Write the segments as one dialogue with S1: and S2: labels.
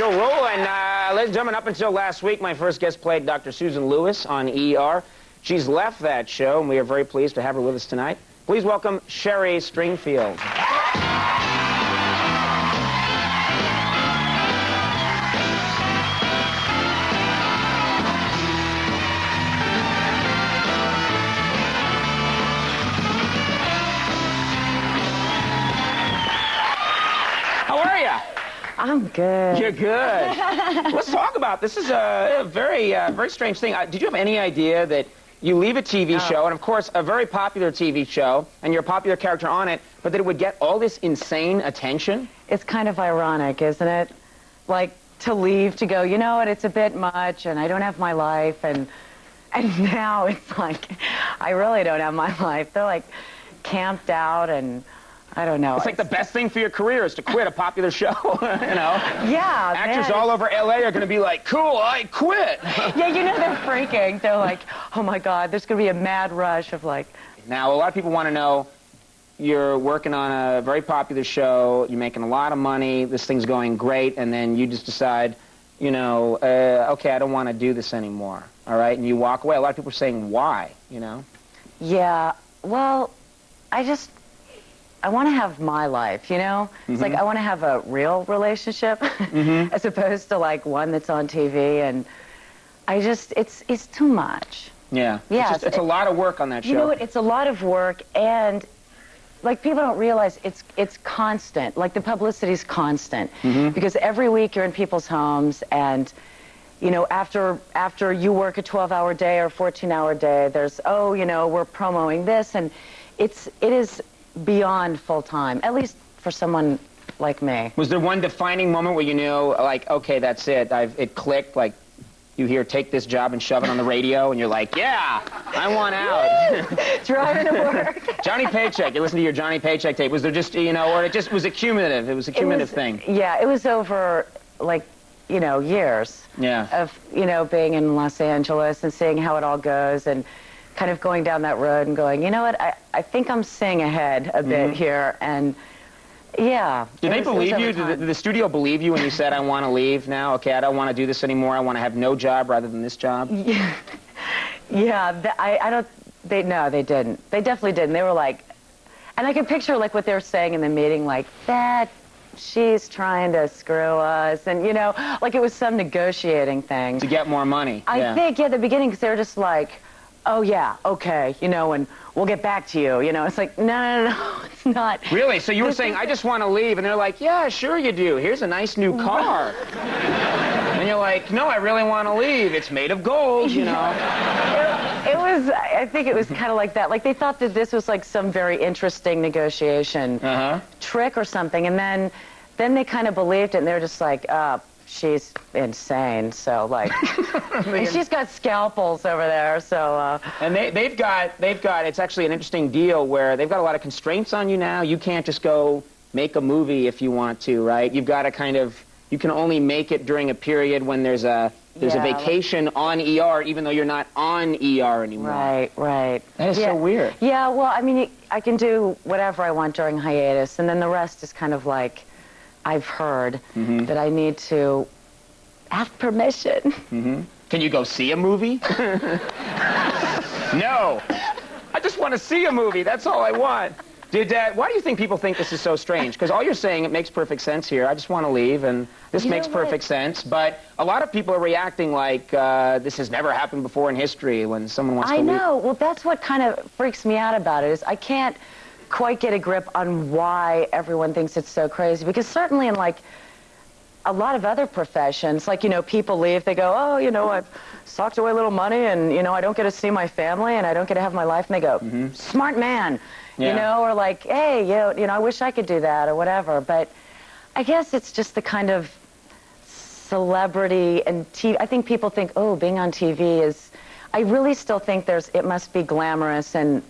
S1: still rolling. Ladies and gentlemen, up until last week, my first guest played Dr. Susan Lewis on ER. She's left that show, and we are very pleased to have her with us tonight. Please welcome Sherry Stringfield.
S2: I'm good.
S1: You're good. Let's talk about this. This is a very strange thing. Did you have any idea that you leave a TV show, and of course a very popular TV show, and you're a popular character on it, but that it would get all this insane attention?
S2: It's kind of ironic, isn't it? Like, to leave, to go, you know what, it's a bit much, and I don't have my life, and now it's like, I really don't have my life. They're like camped out, and I don't know.
S1: It's like the best thing for your career is to quit a popular show, you know?
S2: Yeah,
S1: actors
S2: man,
S1: all over LA are going to be like, cool, I quit.
S2: Yeah, you know, they're freaking. They're like, oh my God, there's going to be a mad rush of like...
S1: Now, a lot of people want to know, you're working on a very popular show, you're making a lot of money, this thing's going great, and then you just decide, you know, okay, I don't want to do this anymore, all right? And you walk away. A lot of people are saying, why, you know?
S2: Yeah, well, I want to have my life, you know? It's like I want to have a real relationship as opposed to like one that's on TV, and I just, it's too much.
S1: Yeah.
S2: Yeah.
S1: It's a lot of work on that show.
S2: You know what? It's a lot of work, and like people don't realize it's constant. Like the publicity's constant because every week you're in people's homes, and you know, after you work a 12-hour day or a 14-hour day, there's, oh, you know, we're promoting this, and it is beyond full-time, at least for someone like me.
S1: Was there one defining moment where you knew, like, okay, that's it, it clicked, like, you hear, take this job and shove it on the radio, and you're like, yeah, I want out.
S2: Driving to work.
S1: Johnny Paycheck, you listen to your Johnny Paycheck tape. Was there just, you know, or it was a cumulative, it was a cumulative thing?
S2: Yeah, it was over, like, you know, years of, you know, being in Los Angeles and seeing how it all goes, and kind of going down that road and going, you know what, I think I'm seeing ahead a bit here, and yeah.
S1: Did they believe you? Did the studio believe you when you said, I want to leave now? Okay, I don't want to do this anymore. I want to have no job rather than this job?
S2: Yeah, yeah. No, they didn't. They definitely didn't. They were like, and I could picture like what they were saying in the meeting, like, she's trying to screw us, and you know, like it was some negotiating thing.
S1: To get more money.
S2: I think, yeah, at the beginning, because they were just like, oh, yeah, okay, you know, and we'll get back to you, you know. It's like, no, it's not.
S1: Really? So you were saying, I just want to leave, and they're like, yeah, sure you do. Here's a nice new car. And you're like, no, I really want to leave. It's made of gold, you know.
S2: I think it was kind of like that. Like, they thought that this was like some very interesting negotiation trick or something, and then they kind of believed it, and they were just like, she's insane, so like, and she's got scalpels over there, so.
S1: And they've got, it's actually an interesting deal where they've got a lot of constraints on you now. You can't just go make a movie if you want to, right? You've got to kind of, you can only make it during a period when there's a vacation on ER, even though you're not on ER anymore.
S2: Right, right.
S1: That is so weird.
S2: Yeah, well, I mean, I can do whatever I want during hiatus, and then the rest is kind of like, I've heard that I need to have permission.
S1: Can you go see a movie? No. I just want to see a movie. That's all I want. Why do you think people think this is so strange? Because all you're saying, it makes perfect sense here. I just want to leave, and this makes perfect sense. But a lot of people are reacting like this has never happened before in history when someone wants to leave.
S2: I know. Well, that's what kind of freaks me out about it, is I can't quite get a grip on why everyone thinks it's so crazy, because certainly in like a lot of other professions, like, you know, people leave, they go, oh, you know, I've socked away a little money, and you know, I don't get to see my family, and I don't get to have my life, and they go, smart man, you know, or like, hey, you know, I wish I could do that or whatever. But I guess it's just the kind of celebrity and TV. I think people think, oh, being on TV is, I really still think it must be glamorous and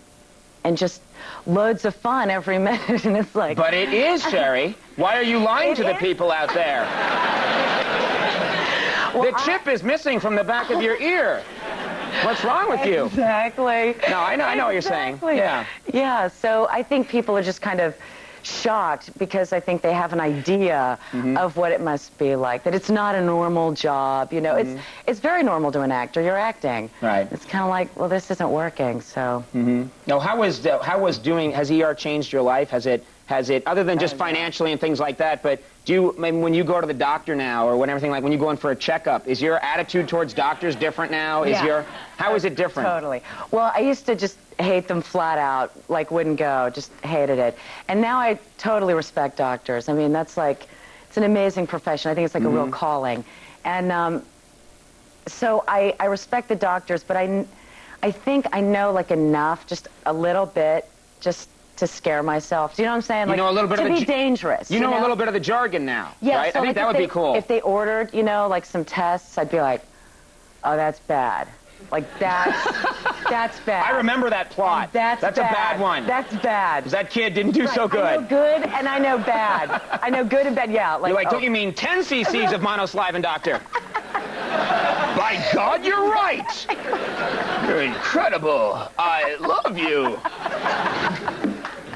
S2: just loads of fun every minute, and it's like...
S1: But it is, Sherry. Why are you lying to the people out there? Well, the chip is missing from the back of your ear. What's wrong with you?
S2: Exactly.
S1: No, I know what you're saying. Yeah.
S2: Yeah, so I think people are just kind of shocked because I think they have an idea of what it must be like, that it's not a normal job. You know, it's very normal to an actor. You're acting.
S1: Right.
S2: It's kind of like, well, this isn't working, so.
S1: Now, has ER changed your life? Has it, other than just financially and things like that, but do you, I mean, when you go to the doctor now, or when everything, like when you go in for a checkup, is your attitude towards doctors different now? How is it different?
S2: Totally. Well, I used to just hate them flat out, like wouldn't go, just hated it. And now I totally respect doctors. I mean, that's like, it's an amazing profession. I think it's like a real calling. And so I respect the doctors, but I think I know like enough, just a little bit, just to scare myself. Do you know what I'm saying?
S1: You know a little bit
S2: to
S1: of
S2: be dangerous.
S1: You know a little bit of the jargon now,
S2: yeah,
S1: right?
S2: So
S1: I think
S2: like
S1: that would be cool.
S2: If they ordered, you know, like some tests, I'd be like, oh, that's bad. Like, that's bad.
S1: I remember that plot. That's a bad one.
S2: That's bad.
S1: 'Cause that kid didn't do so good.
S2: I know good and I know bad. I know good and bad, yeah. Like,
S1: you're like, don't you mean 10 cc's of monoslavin, doctor? By God, you're right. You're incredible. I love you.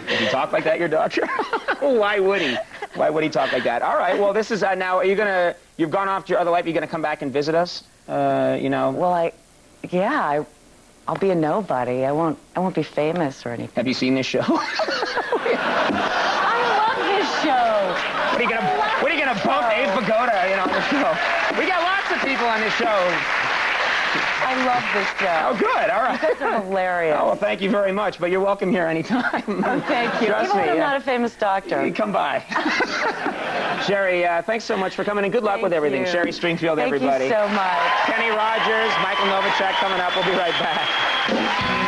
S1: Does he talk like that, your doctor? Why would he? Why would he talk like that? All right, well, this is, now, you've gone off to your other life, you're going to come back and visit us, you know?
S2: Well, I'll be a nobody. I won't be famous or anything.
S1: Have you seen this show?
S2: I love this show.
S1: What are you gonna bump Abe Vigoda, you know, on the show? We got lots of people on this show.
S2: I love this show.
S1: Oh, good. All right.
S2: You guys are hilarious.
S1: Oh, well, thank you very much, but you're welcome here anytime.
S2: Oh, thank you.
S1: Trust
S2: Even when
S1: me,
S2: I'm not a famous doctor.
S1: You come by. Sherry, thanks so much for coming, and good luck with everything.
S2: You.
S1: Sherry Stringfield,
S2: Thank
S1: everybody.
S2: you so much.
S1: Kenny Rogers, Michael Novacek coming up. We'll be right back.